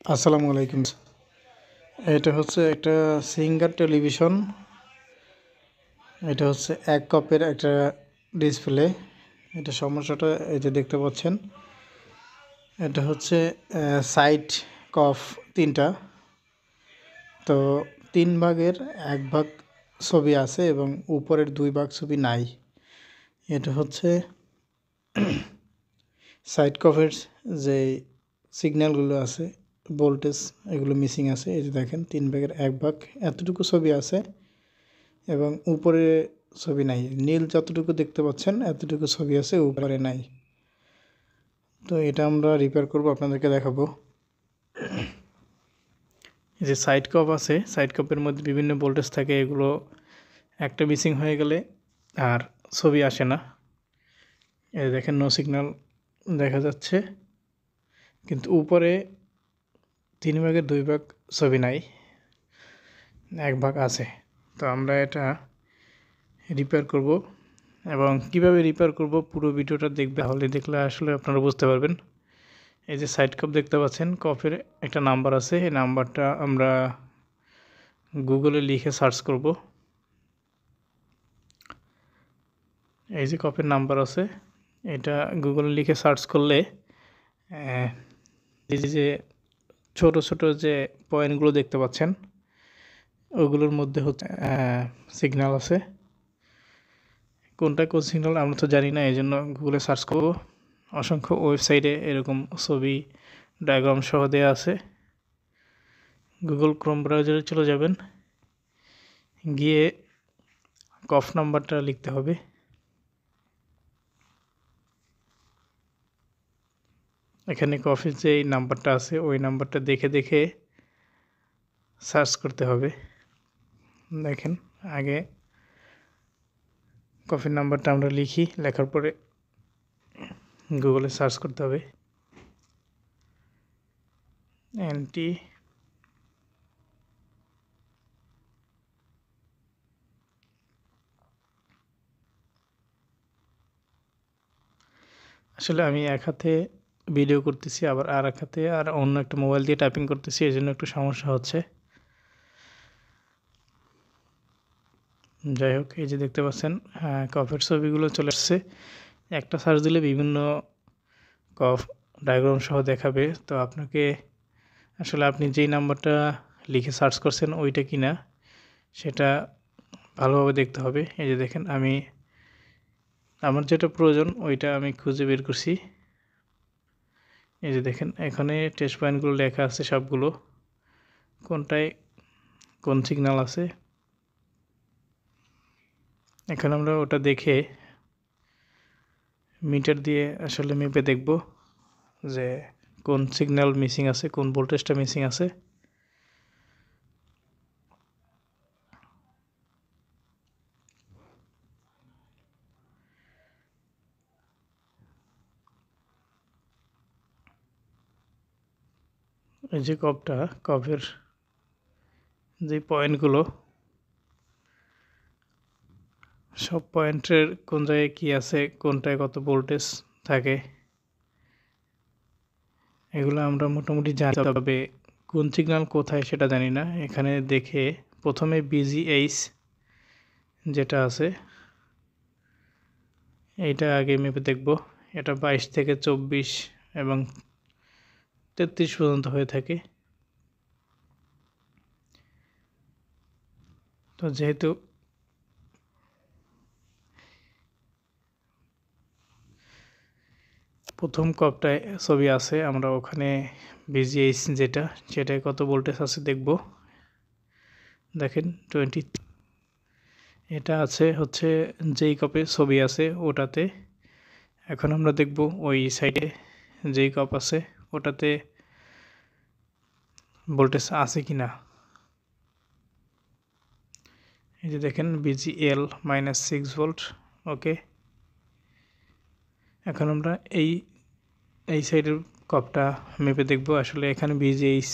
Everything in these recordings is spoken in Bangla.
আসসালামু আলাইকুম। এটা হচ্ছে একটা সিঙ্গার টেলিভিশন। এটা হচ্ছে এক কপের একটা ডিসপ্লে। এটা সমস্যাটা এই যে দেখতে পাচ্ছেন, এটা হচ্ছে সাইড কফ তিনটা। তো 3 ভাগের 1 ভাগ ছবি আছে এবং উপরের 2 ভাগ ছবি নাই। এটা হচ্ছে সাইড কফের যে সিগন্যালগুলো আছে, ভোল্টেজ, এগুলো মিসিং আছে। এই যে দেখেন 3 ভাগের 1 ভাগ এতটুকু ছবি আছে এবং উপরে ছবি নাই। নীল যতটুকু দেখতে পাচ্ছেন এতটুকু ছবি আছে, উপরে নাই। তো এটা আমরা রিপেয়ার করব, আপনাদেরকে দেখাবো। এই যে সাইড কাপ আছে, সাইড কাপের মধ্যে বিভিন্ন ভোল্টেজ থাকে, এগুলো একটা মিসিং হয়ে গেলে আর ছবি আসে না। এই দেখেন নো সিগন্যাল দেখা যাচ্ছে, কিন্তু উপরে 3 ভাগের 2 ভাগ ছবি নাই, 1 ভাগ আছে। তো আমরা এটা রিপেয়ার করব এবং কিভাবে রিপেয়ার করব পুরো ভিডিওটা দেখলে আসলে আপনারা বুঝতে পারবেন। এই যে সাইড কাপ দেখতে পাচ্ছেন, কপের একটা নাম্বার আছে, এই নাম্বারটা আমরা গুগলে লিখে সার্চ করব। এই যে কপের নাম্বার আছে, এটা গুগলে লিখে সার্চ করলে এই যে ছোট ছোট যে পয়েন্টগুলো দেখতে পাচ্ছেন, ওগুলোর মধ্যে হচ্ছে সিগন্যাল আছে। কোনটা কোন সিগন্যাল আমরা তো জানি না, এই জন্য গুগলে সার্চ করব। অসংখ্য ওয়েবসাইটে এরকম ছবি ডায়াগ্রাম সহ দেওয়া আছে। গুগল ক্রোম ব্রাউজারে চলে যাবেন, গিয়ে কফ নাম্বারটা লিখতে হবে। এখানে কফের যে নাম্বারটা আছে ওই নাম্বারটা দেখে দেখে সার্চ করতে হবে। দেখেন, আগে কফির নাম্বারটা আমরা লিখি, লেখার পরে গুগলে সার্চ করতে হবে এনটি আসলে আমি এক হাতে ভিডিও করতেছি, আবার আর এক হাতে আর অন্য একটা মোবাইল দিয়ে টাইপিং করতেছি, এই জন্য একটু সমস্যা হচ্ছে। যাই হোক, এই যে দেখতে পাচ্ছেন কফের ছবিগুলো চলে আসছে। একটা সার্চ দিলে বিভিন্ন কফ ডায়াগ্রাম সহ দেখাবে। তো আপনাকে আসলে আপনি যেই নাম্বারটা লিখে সার্চ করছেন ওইটা কি না সেটা ভালোভাবে দেখতে হবে। এই যে দেখেন, আমার যেটা প্রয়োজন ওইটা আমি খুঁজে বের করছি। এই যে দেখেন, এখানে টেস্ট পয়েন্টগুলো লেখা আছে সবগুলো, কোনটায় কোন সিগন্যাল আছে। এখন আমরা ওটা দেখে মিটার দিয়ে আসলে মেপে দেখব যে কোন সিগন্যাল মিসিং আছে, কোন ভোল্টেজটা মিসিং আছে। এই যে কফের যে পয়েন্টগুলো, সব পয়েন্টের কোন জায়গায় কী আছে, কোনটায় কত ভোল্টেজ থাকে, এগুলো আমরা মোটামুটি জানি, তবে কোন সিগন্যাল কোথায় সেটা জানি না। এখানে দেখে প্রথমে বিজিএইচ যেটা আছে এইটা আগে মেপে দেখব। এটা 22 থেকে 24 এবং 33 পর্যন্ত হয়ে থাকে। তো যেহেতু প্রথম কপটায় ছবি আছে, আমরা ওখানে বিজিএইচ সেটায় কত ভোল্টেজ আছে দেখব। দেখেন 20, এটা আছে হচ্ছে যেই কপে ছবি আছে ওটাতে। এখন আমরা দেখব ওই সাইডে যেই কপ আছে ওটাতে ভোল্টেজ আছে কি না। এই যে দেখেন বিজিএল -6 ভোল্ট, ওকে। এখন আমরা এই সাইডের কপটা মেপে দেখব আসলে এখানে বিজিএইচ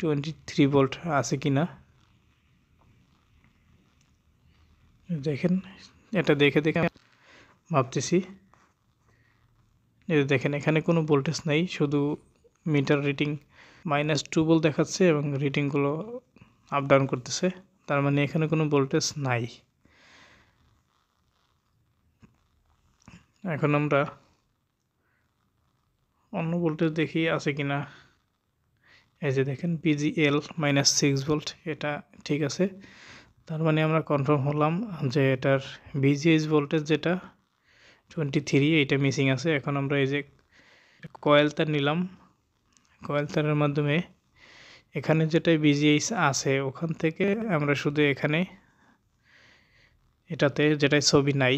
23 ভোল্ট আছে কি না। দেখেন, এটা দেখে দেখে ভাবতেছি। এই দেখেন, এখানে কোনো ভোল্টেজ নাই, শুধু মিটার রিডিং -2 ভোল্ট দেখাচ্ছে এবং রিডিংগুলো আপ ডাউন করতেছে, তার মানে এখানে কোনো ভোল্টেজ নাই। এখন আমরা অন্য ভোল্টেজ দেখি আছে কিনা। এই যে দেখেন PGL -6 ভোল্ট, এটা ঠিক আছে। তার মানে আমরা কনফার্ম হলাম যে এটার VGH ভোল্টেজ যেটা 23 এইটা মিসিং আছে। এখন আমরা এই যে কয়েল তার নিলাম, কয়েল তারের মাধ্যমে এখানে যেটা VGH আছে ওখান থেকে আমরা শুধু এখানে এটাতে যেটাই ছবি নাই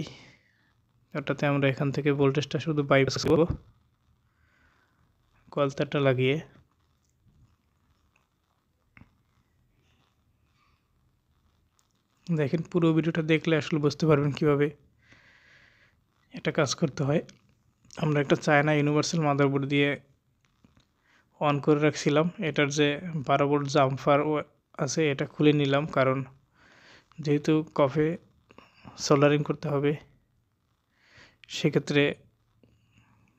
ওটাতে আমরা এখান থেকে ভোল্টেজটা শুধু বাইপাস করব কয়েল তারটা লাগিয়ে। দেখেন পুরো ভিডিওটা দেখলে আসলে বুঝতে পারবেন কিভাবে এটা কাজ করতে হয়। আমরা একটা চায়না ইউনিভার্সাল মাদারবোর্ড দিয়ে অন করে রাখছিলাম। এটার যে 12 ভোল্ট জাম্পার আছে এটা খুলে নিলাম, কারণ যেহেতু কফে সোল্ডারিং করতে হবে সেক্ষেত্রে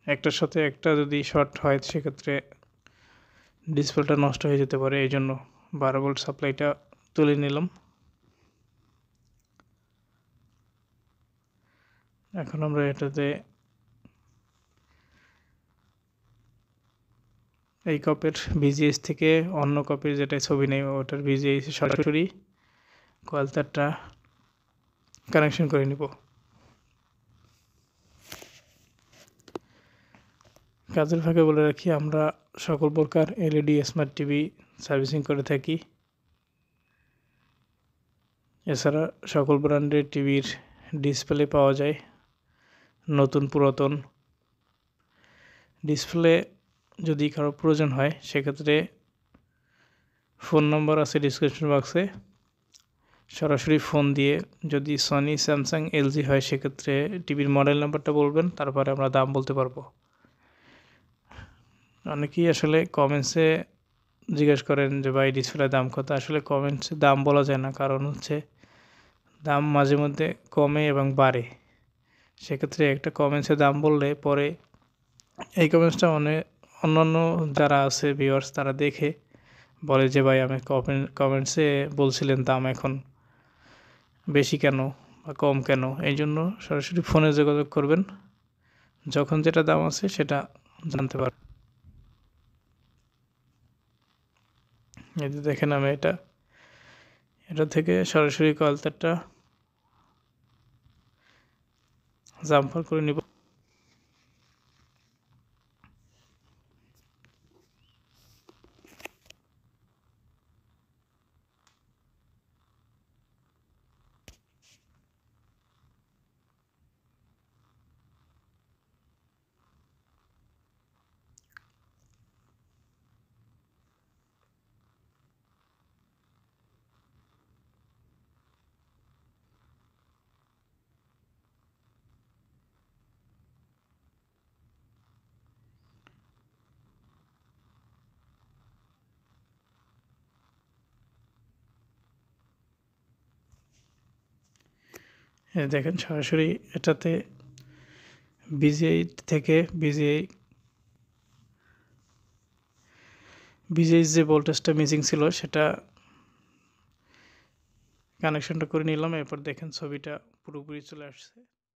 একটার সাথে একটা যদি শর্ট হয় সেক্ষেত্রে ডিসপ্লেটা নষ্ট হয়ে যেতে পারে, এই জন্য 12 ভোল্ট সাপ্লাইটা তুলে নিলাম। এখন আমরা এটাতে এই কপের VGH থেকে অন্য কপের যেটা ছবি নেই ওটার VGH সরাসরি কয়েল তারটা কানেকশন করে নিব। কাজের ফাঁকে বলে রাখি, আমরা সকল প্রকার LED স্মার্ট টিভি সার্ভিসিং করে থাকি। এছাড়া সকল ব্র্যান্ডের টিভির ডিসপ্লে পাওয়া যায়, নতুন পুরাতন। ডিসপ্লে যদি কারো প্রয়োজন হয় সেক্ষেত্রে ফোন নম্বর আছে ডিসক্রিপশন বক্সে, সরাসরি ফোন দিয়ে যদি সনি, স্যামসাং, LG হয় সেক্ষেত্রে টিভির মডেল নাম্বারটা বলবেন, তারপরে আমরা দাম বলতে পারবো। অনেকেই আসলে কমেন্টসে জিজ্ঞেস করেন যে ভাই ডিসপ্লের দাম কত। আসলে কমেন্টসে দাম বলা যায় না, কারণ হচ্ছে দাম মাঝে মধ্যে কমে এবং বাড়ে। সেক্ষেত্রে একটা কমেন্টসে দাম বললে পরে এই কমেন্টসটা অন্যান্য যারা আছে ভিউয়ার্স তারা দেখে বলে যে ভাই আমি কমেন্টসে বলছিলেন দাম এখন বেশি কেন বা কম কেন। এই জন্য সরাসরি ফোনে যোগাযোগ করবেন, যখন যেটা দাম আছে সেটা জানতে পারবেন। এই যে দেখেন আমি এটা থেকে সরাসরি কয়েল তারটা জাম্পার করে নিব। দেখেন সরাসরি এটাতে VGH যে ভোল্টেজটা মিসিং ছিল সেটা কানেকশনটা করে নিলাম। এরপর দেখেন ছবিটা পুরোপুরি চলে আসছে।